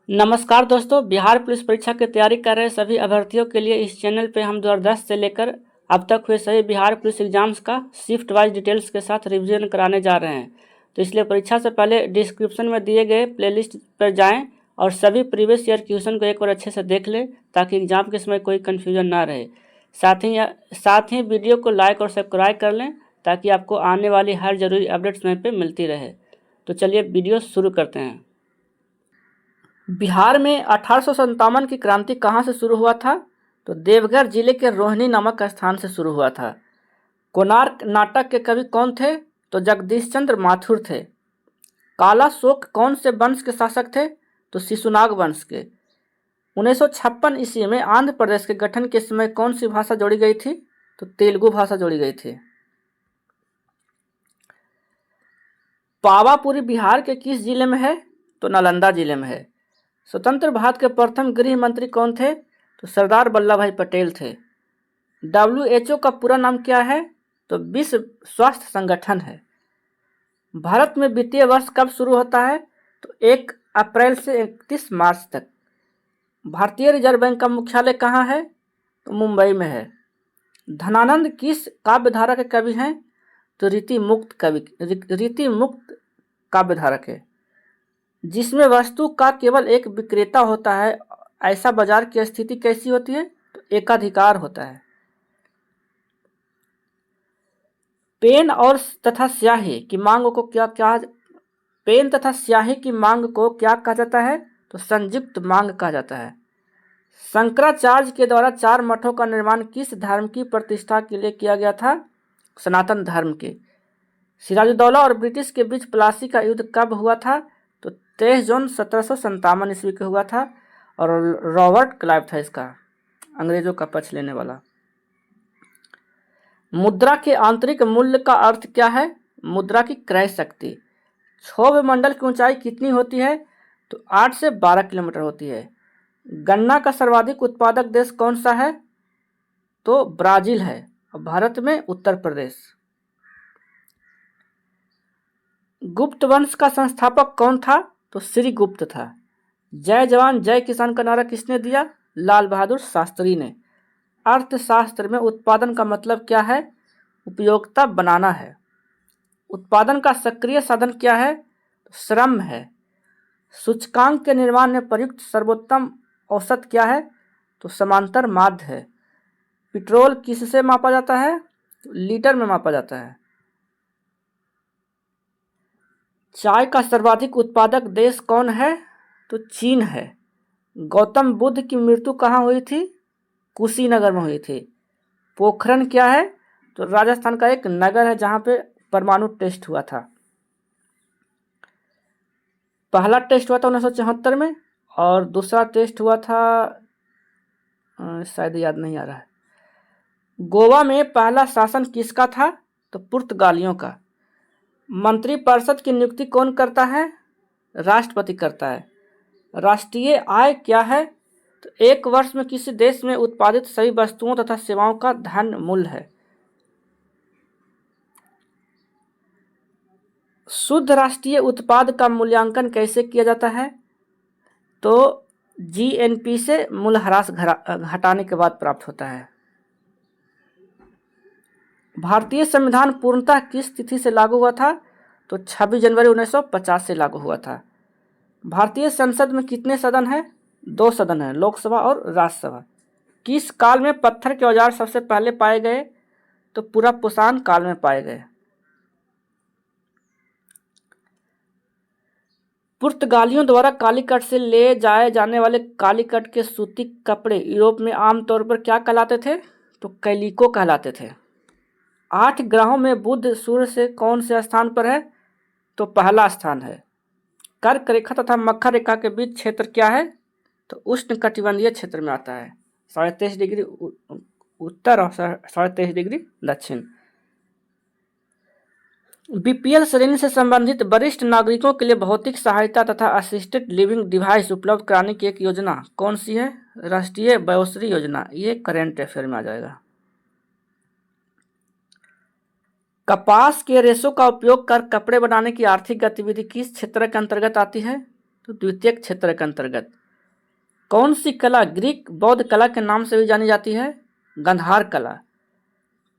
नमस्कार दोस्तों, बिहार पुलिस परीक्षा की तैयारी कर रहे सभी अभ्यर्थियों के लिए इस चैनल पे हम 2010 से लेकर अब तक हुए सभी बिहार पुलिस एग्जाम्स का शिफ्ट वाइज डिटेल्स के साथ रिवीजन कराने जा रहे हैं। तो इसलिए परीक्षा से पहले डिस्क्रिप्शन में दिए गए प्लेलिस्ट पर जाएं और सभी प्रीवियस ईयर क्वेश्चन को एक बार अच्छे से देख लें ताकि एग्जाम के समय कोई कन्फ्यूजन ना रहे। साथ ही वीडियो को लाइक और सब्सक्राइब कर लें ताकि आपको आने वाली हर ज़रूरी अपडेट समय पर मिलती रहे। तो चलिए वीडियो शुरू करते हैं। बिहार में 1857 की क्रांति कहाँ से शुरू हुआ था? तो देवघर जिले के रोहिणी नामक स्थान से शुरू हुआ था। कोणार्क नाटक के कवि कौन थे? तो जगदीश चंद्र माथुर थे। काला शोक कौन से वंश के शासक थे? तो शिशुनाग वंश के। 1956 ईस्वी में आंध्र प्रदेश के गठन के समय कौन सी भाषा जोड़ी गई थी? तो तेलुगु भाषा जोड़ी गई थी। पावापुरी बिहार के किस जिले में है? तो नालंदा जिले में है। स्वतंत्र भारत के प्रथम गृह मंत्री कौन थे? तो सरदार वल्लभ भाई पटेल थे। WHO का पूरा नाम क्या है? तो विश्व स्वास्थ्य संगठन है। भारत में वित्तीय वर्ष कब शुरू होता है? तो 1 अप्रैल से 31 मार्च तक। भारतीय रिजर्व बैंक का मुख्यालय कहाँ है? तो मुंबई में है। धनानंद किस काव्य धारा के कवि हैं? तो रीति मुक्त काव्य धारा के। जिसमें वस्तु का केवल एक विक्रेता होता है, ऐसा बाजार की स्थिति कैसी होती है? तो एकाधिकार होता है। पेन तथा स्याही की मांग को क्या कहा जाता है? तो संयुक्त मांग कहा जाता है। शंकराचार्य के द्वारा 4 मठों का निर्माण किस धर्म की प्रतिष्ठा के लिए किया गया था? सनातन धर्म के। सिराजुद्दौला और ब्रिटिश के बीच प्लासी का युद्ध कब हुआ था? तो 23 जून 1757 ईस्वी को हुआ था और रॉबर्ट क्लाइव था इसका अंग्रेजों का पक्ष लेने वाला। मुद्रा के आंतरिक मूल्य का अर्थ क्या है? मुद्रा की क्रय शक्ति। क्षोभ मंडल की ऊंचाई कितनी होती है? तो 8 से 12 किलोमीटर होती है। गन्ना का सर्वाधिक उत्पादक देश कौन सा है? तो ब्राजील है और भारत में उत्तर प्रदेश। गुप्त वंश का संस्थापक कौन था? तो श्रीगुप्त था। जय जवान जय किसान का नारा किसने दिया? लाल बहादुर शास्त्री ने। अर्थशास्त्र में उत्पादन का मतलब क्या है? उपयोगिता बनाना है। उत्पादन का सक्रिय साधन क्या है? तो श्रम है। सूचकांक के निर्माण में प्रयुक्त सर्वोत्तम औसत क्या है? तो समांतर माध्य है। पेट्रोल किससे मापा जाता है? तो लीटर में मापा जाता है। चाय का सर्वाधिक उत्पादक देश कौन है? तो चीन है। गौतम बुद्ध की मृत्यु कहाँ हुई थी? कुशीनगर में हुई थी। पोखरण क्या है? तो राजस्थान का एक नगर है जहाँ पे परमाणु टेस्ट हुआ था। पहला टेस्ट हुआ था 1974 में और दूसरा टेस्ट हुआ था शायद याद नहीं आ रहा है। गोवा में पहला शासन किसका था? तो पुर्तगालियों का। मंत्रिपरिषद की नियुक्ति कौन करता है? राष्ट्रपति करता है। राष्ट्रीय आय क्या है? तो एक वर्ष में किसी देश में उत्पादित सभी वस्तुओं तथा सेवाओं का धन मूल्य है। शुद्ध राष्ट्रीय उत्पाद का मूल्यांकन कैसे किया जाता है? तो GNP से मूल्यह्रास हटाने के बाद प्राप्त होता है। भारतीय संविधान पूर्णतः किस तिथि से लागू हुआ था? तो 26 जनवरी 1950 से लागू हुआ था। भारतीय संसद में कितने सदन हैं? 2 सदन हैं, लोकसभा और राज्यसभा। किस काल में पत्थर के औजार सबसे पहले पाए गए? तो पूरा पुसान काल में पाए गए। पुर्तगालियों द्वारा कालीकट से ले जाए जाने वाले कालीकट के सूती कपड़े यूरोप में आमतौर पर क्या कहलाते थे? तो कैलिको कहलाते थे। 8 ग्रहों में बुध सूर्य से कौन से स्थान पर है? तो पहला स्थान है। कर्क रेखा तथा मकर रेखा के बीच क्षेत्र क्या है? तो उष्णकटिबंधीय क्षेत्र में आता है। 23.5 डिग्री उत्तर और 23.5 डिग्री दक्षिण। BPL श्रेणी से संबंधित वरिष्ठ नागरिकों के लिए भौतिक सहायता तथा असिस्टेड लिविंग डिवाइस उपलब्ध कराने की एक योजना कौन सी है? राष्ट्रीय वयोश्री योजना। ये करंट अफेयर में आ जाएगा। कपास के रेशों का उपयोग कर कपड़े बनाने की आर्थिक गतिविधि किस क्षेत्र के अंतर्गत आती है? तो द्वितीयक क्षेत्र के अंतर्गत। कौन सी कला ग्रीक बौद्ध कला के नाम से भी जानी जाती है? गंधार कला।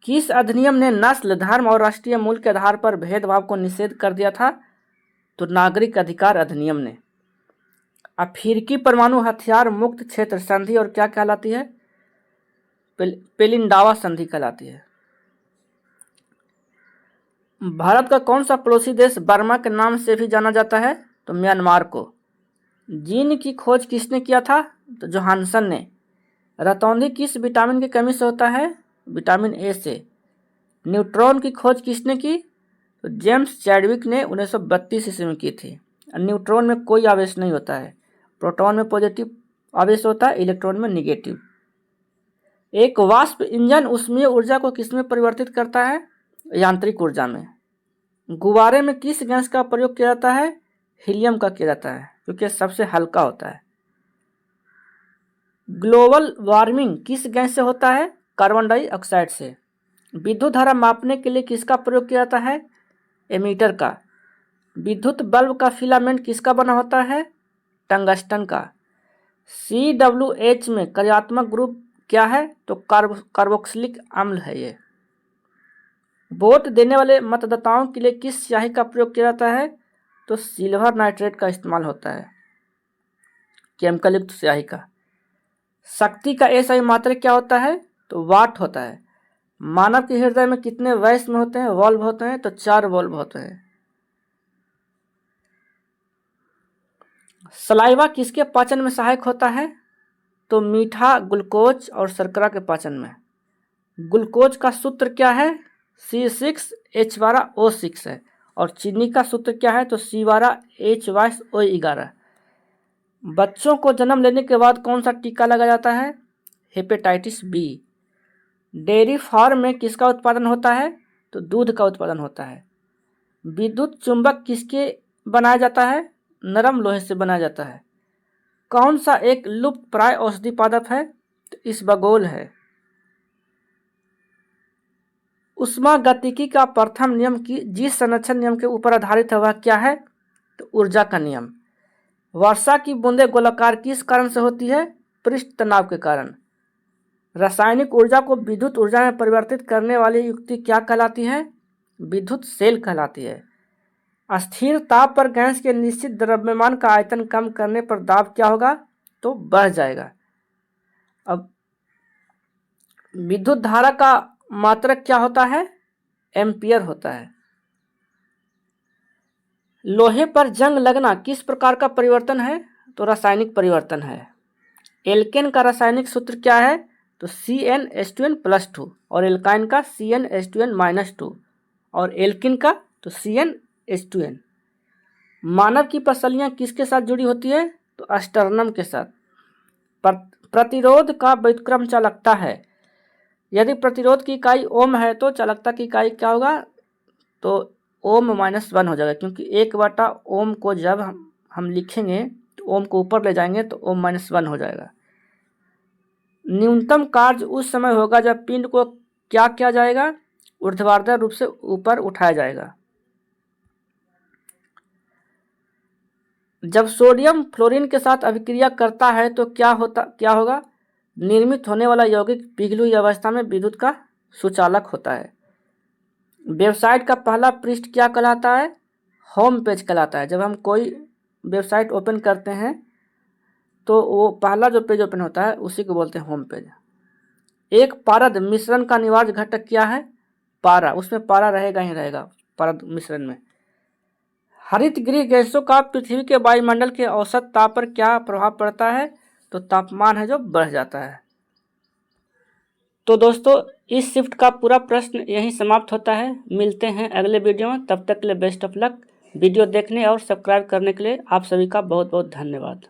किस अधिनियम ने नस्ल, धर्म और राष्ट्रीय मूल के आधार पर भेदभाव को निषेध कर दिया था? तो नागरिक अधिकार अधिनियम ने। अफ्रीकी परमाणु हथियार मुक्त क्षेत्र संधि और क्या कहलाती है? पेलिंडावा संधि कहलाती है। भारत का कौन सा पड़ोसी देश बर्मा के नाम से भी जाना जाता है? तो म्यांमार को। जीन की खोज किसने किया था? तो जोहानसन ने। रतौंधी किस विटामिन की कमी से होता है? विटामिन ए से। न्यूट्रॉन की खोज किसने की? तो जेम्स चैडविक ने 1932 ईस्वी में की थी। न्यूट्रॉन में कोई आवेश नहीं होता है, प्रोटॉन में पॉजिटिव आवेश होता है, इलेक्ट्रॉन में निगेटिव। एक वाष्प इंजन ऊष्मीय ऊर्जा को किसमें परिवर्तित करता है? यांत्रिक ऊर्जा में। गुब्बारे में किस गैस का प्रयोग किया जाता है? हीलियम का किया जाता है, क्योंकि सबसे हल्का होता है। ग्लोबल वार्मिंग किस गैस से होता है? कार्बन डाइऑक्साइड से। विद्युत धारा मापने के लिए किसका प्रयोग किया जाता है? एमीटर का। विद्युत बल्ब का फिलामेंट किसका बना होता है? टंगस्टन का। COOH में कार्यात्मक ग्रुप क्या है? तो कार्बोक्सिलिक अम्ल है ये। वोट देने वाले मतदाताओं के लिए किस स्याही का प्रयोग किया जाता है? तो सिल्वर नाइट्रेट का इस्तेमाल होता है, केमिकल युक्त स्याही का। शक्ति का SI मात्रक क्या होता है? तो वाट होता है। मानव के हृदय में कितने वैश्व होते हैं, वॉल्व होते हैं? तो 4 वॉल्व होते हैं। सलाइवा किसके पाचन में सहायक होता है? तो मीठा, ग्लूकोज और शर्करा के पाचन में। ग्लूकोज का सूत्र क्या है? C6H12O6 है। और चीनी का सूत्र क्या है? तो C12H22O11। बच्चों को जन्म लेने के बाद कौन सा टीका लगाया जाता है? Hepatitis B। डेयरी फार्म में किसका उत्पादन होता है? तो दूध का उत्पादन होता है। विद्युत चुंबक किसके बनाया जाता है? नरम लोहे से बनाया जाता है। कौन सा एक लुप्त प्राय औषधि पादप है? तो इसबगोल है। उष्मागतिकी का प्रथम नियम की जिस संरक्षण नियम के ऊपर आधारित है वह क्या है? तो ऊर्जा का नियम। वर्षा की बूंदें गोलाकार किस कारण से होती है? पृष्ठ तनाव के कारण। रासायनिक ऊर्जा को विद्युत ऊर्जा में परिवर्तित करने वाली युक्ति क्या कहलाती है? विद्युत सेल कहलाती है। अस्थिर ताप पर गैस के निश्चित द्रव्यमान का आयतन कम करने पर दाब क्या होगा? तो बढ़ जाएगा। अब विद्युत धारा का मात्रक क्या होता है? एम्पियर होता है। लोहे पर जंग लगना किस प्रकार का परिवर्तन है? तो रासायनिक परिवर्तन है। एल्केन का रासायनिक सूत्र क्या है? तो CnH2n+2 और एल्काइन का CnH2n-2 और एल्किन का तो CnH2n। मानव की पसलियां किसके साथ जुड़ी होती है? तो अस्टर्नम के साथ। प्रतिरोध का व्युत्क्रम चालकता है। यदि प्रतिरोध की इकाई ओम है तो चालकता की इकाई क्या होगा? तो ओम -1 हो जाएगा, क्योंकि 1/ओम को जब हम लिखेंगे तो ओम को ऊपर ले जाएंगे तो ओम -1 हो जाएगा। न्यूनतम कार्य उस समय होगा जब पिंड को क्या किया जाएगा? ऊर्ध्वाधर रूप से ऊपर उठाया जाएगा। जब सोडियम फ्लोरीन के साथ अभिक्रिया करता है तो क्या होगा? निर्मित होने वाला यौगिक पिघली हुई अवस्था में विद्युत का सुचालक होता है। वेबसाइट का पहला पृष्ठ क्या कहलाता है? होम पेज कहलाता है। जब हम कोई वेबसाइट ओपन करते हैं तो वो पहला जो पेज ओपन होता है उसी को बोलते हैं होम पेज। एक पारद मिश्रण का अनिवार्य घटक क्या है? पारा। उसमें पारा रहेगा ही रहेगा पारद मिश्रण में। हरित गृह गैसों का पृथ्वी के वायुमंडल के औसत ताप पर क्या प्रभाव पड़ता है? तो तापमान है जो बढ़ जाता है। तो दोस्तों इस शिफ्ट का पूरा प्रश्न यहीं समाप्त होता है। मिलते हैं अगले वीडियो में, तब तक के लिए बेस्ट ऑफ लक। वीडियो देखने और सब्सक्राइब करने के लिए आप सभी का बहुत बहुत धन्यवाद।